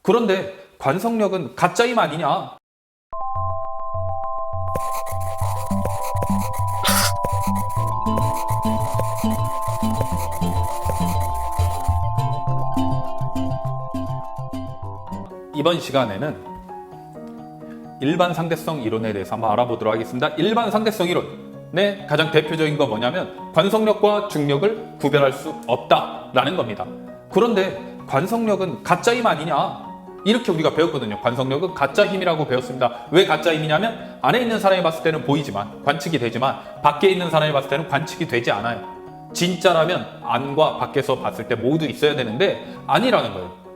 그런데 관성력은 가짜 힘 아니냐? 이번 시간에는 일반 상대성 이론에 대해서 한번 알아보도록 하겠습니다. 일반 상대성 이론의 가장 대표적인 거 뭐냐면 관성력과 중력을 구별할 수 없다라는 겁니다. 그런데 관성력은 가짜 힘 아니냐? 이렇게 우리가 배웠거든요. 관성력은 가짜 힘이라고 배웠습니다. 왜 가짜 힘이냐면 안에 있는 사람이 봤을 때는 보이지만 관측이 되지만 밖에 있는 사람이 봤을 때는 관측이 되지 않아요. 진짜라면 안과 밖에서 봤을 때 모두 있어야 되는데 아니라는 거예요.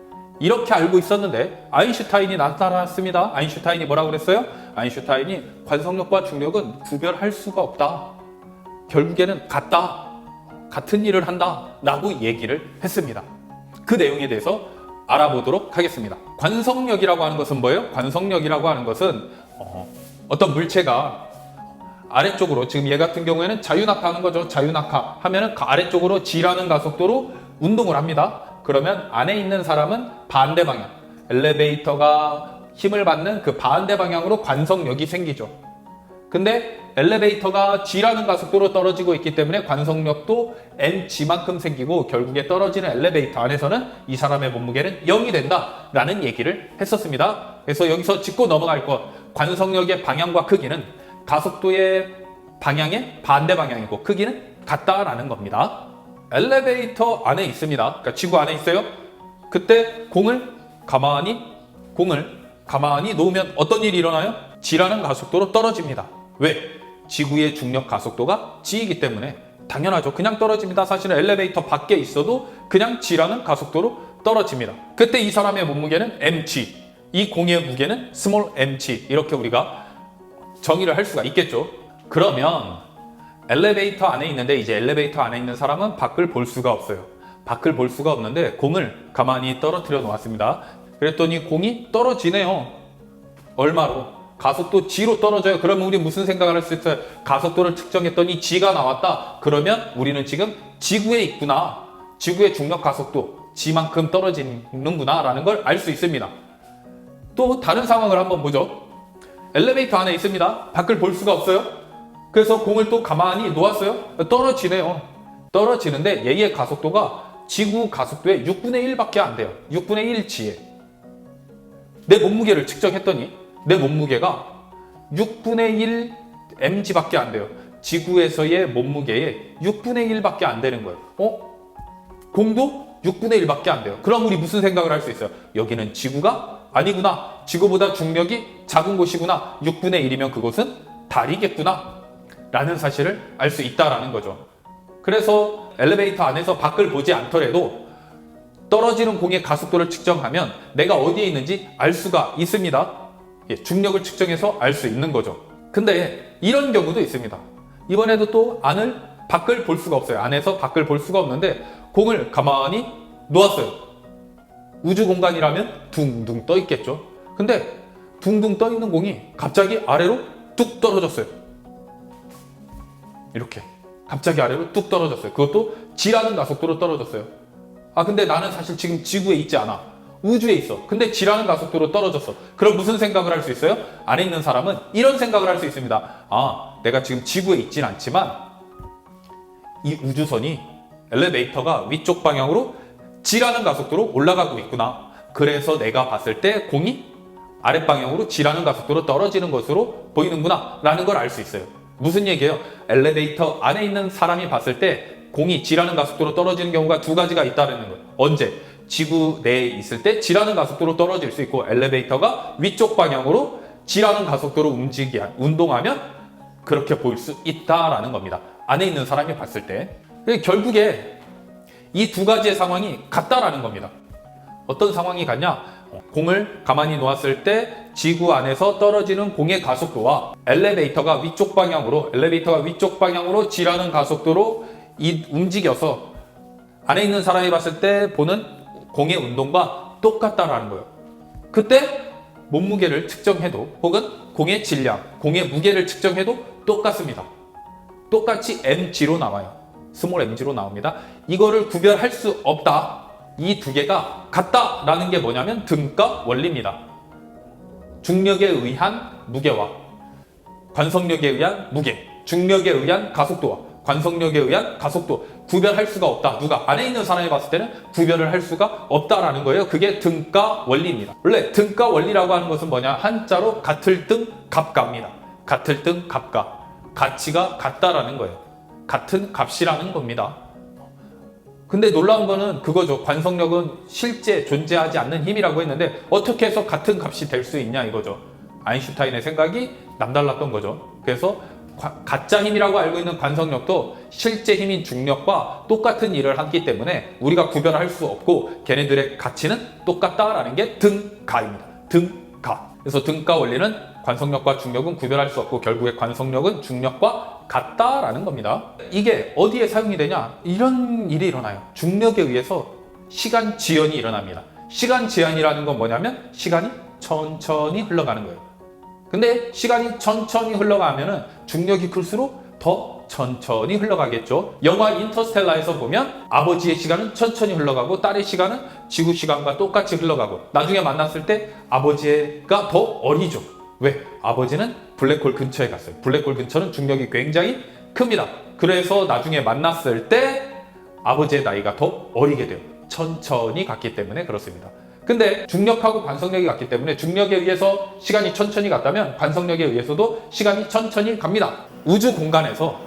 이렇게 알고 있었는데 아인슈타인이 나타났습니다. 아인슈타인이 뭐라고 그랬어요? 아인슈타인이 관성력과 중력은 구별할 수가 없다. 결국에는 같은 일을 한다 라고 얘기를 했습니다. 그 내용에 대해서 알아보도록 하겠습니다. 관성력이라고 하는 것은 뭐예요? 관성력이라고 하는 것은 어떤 물체가 아래쪽으로, 지금 얘 같은 경우에는 자유낙하하는 거죠. 자유낙하 하면은 아래쪽으로 G라는 가속도로 운동을 합니다. 그러면 안에 있는 사람은 반대 방향, 엘리베이터가 힘을 받는 그 반대 방향으로 관성력이 생기죠. 근데 엘리베이터가 G라는 가속도로 떨어지고 있기 때문에 관성력도 mg만큼 생기고 결국에 떨어지는 엘리베이터 안에서는 이 사람의 몸무게는 0이 된다라는 얘기를 했었습니다. 그래서 여기서 짚고 넘어갈 것, 관성력의 방향과 크기는 가속도의 방향의 반대 방향이고 크기는 같다라는 겁니다. 엘리베이터 안에 있습니다. 그러니까 지구 안에 있어요. 그때 공을 가만히 놓으면 어떤 일이 일어나요? G라는 가속도로 떨어집니다. 왜? 지구의 중력 가속도가 G이기 때문에 당연하죠. 그냥 떨어집니다. 사실은 엘리베이터 밖에 있어도 그냥 G라는 가속도로 떨어집니다. 그때 이 사람의 몸무게는 mg, 이 공의 무게는 small mg, 이렇게 우리가 정의를 할 수가 있겠죠. 그러면 엘리베이터 안에 있는데 이제 엘리베이터 안에 있는 사람은 밖을 볼 수가 없어요. 밖을 볼 수가 없는데 공을 가만히 떨어뜨려 놓았습니다. 그랬더니 공이 떨어지네요. 얼마로? 가속도 G로 떨어져요. 그러면 우리 무슨 생각을 할 수 있어요? 가속도를 측정했더니 G가 나왔다. 그러면 우리는 지금 지구에 있구나. 지구의 중력 가속도 G만큼 떨어지는구나 라는 걸 알 수 있습니다. 또 다른 상황을 한번 보죠. 엘리베이터 안에 있습니다. 밖을 볼 수가 없어요. 그래서 공을 또 가만히 놓았어요. 떨어지네요. 떨어지는데 얘의 가속도가 지구 가속도의 6분의 1밖에 안 돼요. 6분의 1 G에. 내 몸무게를 측정했더니 내 몸무게가 6분의 1 mg밖에 안 돼요. 지구에서의 몸무게의 6분의 1밖에 안 되는 거예요. 공도 6분의 1밖에 안 돼요. 그럼 우리 무슨 생각을 할 수 있어요? 여기는 지구가 아니구나. 지구보다 중력이 작은 곳이구나. 6분의 1이면 그곳은 달이겠구나. 라는 사실을 알 수 있다라는 거죠. 그래서 엘리베이터 안에서 밖을 보지 않더라도 떨어지는 공의 가속도를 측정하면 내가 어디에 있는지 알 수가 있습니다. 중력을 측정해서 알 수 있는 거죠. 근데 이런 경우도 있습니다. 이번에도 또 밖을 볼 수가 없어요. 안에서 밖을 볼 수가 없는데 공을 가만히 놓았어요. 우주 공간이라면 둥둥 떠 있겠죠. 근데 둥둥 떠 있는 공이 갑자기 아래로 뚝 떨어졌어요. 이렇게 갑자기 아래로 뚝 떨어졌어요. 그것도 G라는 가속도로 떨어졌어요. 근데 나는 사실 지금 지구에 있지 않아. 우주에 있어. 근데 G라는 가속도로 떨어졌어. 그럼 무슨 생각을 할 수 있어요? 안에 있는 사람은 이런 생각을 할 수 있습니다. 내가 지금 지구에 있진 않지만 이 우주선이 엘리베이터가 위쪽 방향으로 G라는 가속도로 올라가고 있구나. 그래서 내가 봤을 때 공이 아랫방향으로 G라는 가속도로 떨어지는 것으로 보이는구나 라는 걸 알 수 있어요. 무슨 얘기예요? 엘리베이터 안에 있는 사람이 봤을 때 공이 G라는 가속도로 떨어지는 경우가 두 가지가 있다는 거예요. 언제? 지구 내에 있을 때 G라는 가속도로 떨어질 수 있고 엘리베이터가 위쪽 방향으로 G라는 가속도로 운동하면 그렇게 보일 수 있다라는 겁니다. 안에 있는 사람이 봤을 때. 결국에 이 두 가지의 상황이 같다라는 겁니다. 어떤 상황이 같냐? 공을 가만히 놓았을 때 지구 안에서 떨어지는 공의 가속도와 엘리베이터가 위쪽 방향으로 G라는 가속도로 움직여서 안에 있는 사람이 봤을 때 보는 공의 운동과 똑같다라는 거예요. 그때 몸무게를 측정해도 혹은 공의 질량, 공의 무게를 측정해도 똑같습니다. 똑같이 mg로 나와요. 스몰 mg로 나옵니다. 이거를 구별할 수 없다. 이 두 개가 같다라는 게 뭐냐면 등가 원리입니다. 중력에 의한 무게와 관성력에 의한 무게, 중력에 의한 가속도와 관성력에 의한 가속도 구별할 수가 없다. 누가 안에 있는 사람이 봤을 때는 구별을 할 수가 없다라는 거예요. 그게 등가 원리입니다. 원래 등가 원리라고 하는 것은 뭐냐? 한자로 같을 등 갑가입니다. 같을 등 갑가. 가치가 같다라는 거예요. 같은 값이라는 겁니다. 근데 놀라운 거는 그거죠. 관성력은 실제 존재하지 않는 힘이라고 했는데 어떻게 해서 같은 값이 될 수 있냐 이거죠. 아인슈타인의 생각이 남달랐던 거죠. 그래서 가짜 힘이라고 알고 있는 관성력도 실제 힘인 중력과 똑같은 일을 하기 때문에 우리가 구별할 수 없고 걔네들의 가치는 똑같다라는 게 등가입니다. 등가. 그래서 등가 원리는 관성력과 중력은 구별할 수 없고 결국에 관성력은 중력과 같다라는 겁니다. 이게 어디에 사용이 되냐? 이런 일이 일어나요. 중력에 의해서 시간 지연이 일어납니다. 시간 지연이라는 건 뭐냐면 시간이 천천히 흘러가는 거예요. 근데 시간이 천천히 흘러가면은 중력이 클수록 더 천천히 흘러가겠죠. 영화 인터스텔라에서 보면 아버지의 시간은 천천히 흘러가고 딸의 시간은 지구 시간과 똑같이 흘러가고 나중에 만났을 때 아버지가 더 어리죠. 왜? 아버지는 블랙홀 근처에 갔어요. 블랙홀 근처는 중력이 굉장히 큽니다. 그래서 나중에 만났을 때 아버지의 나이가 더 어리게 돼요. 천천히 갔기 때문에 그렇습니다. 근데 중력하고 관성력이 같기 때문에 중력에 의해서 시간이 천천히 갔다면 관성력에 의해서도 시간이 천천히 갑니다. 우주 공간에서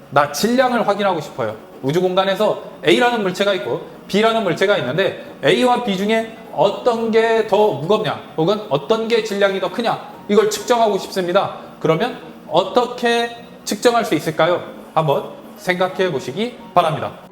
나 질량을 확인하고 싶어요. 우주 공간에서 A라는 물체가 있고 B라는 물체가 있는데 A와 B 중에 어떤 게 더 무겁냐 혹은 어떤 게 질량이 더 크냐 이걸 측정하고 싶습니다. 그러면 어떻게 측정할 수 있을까요? 한번 생각해 보시기 바랍니다.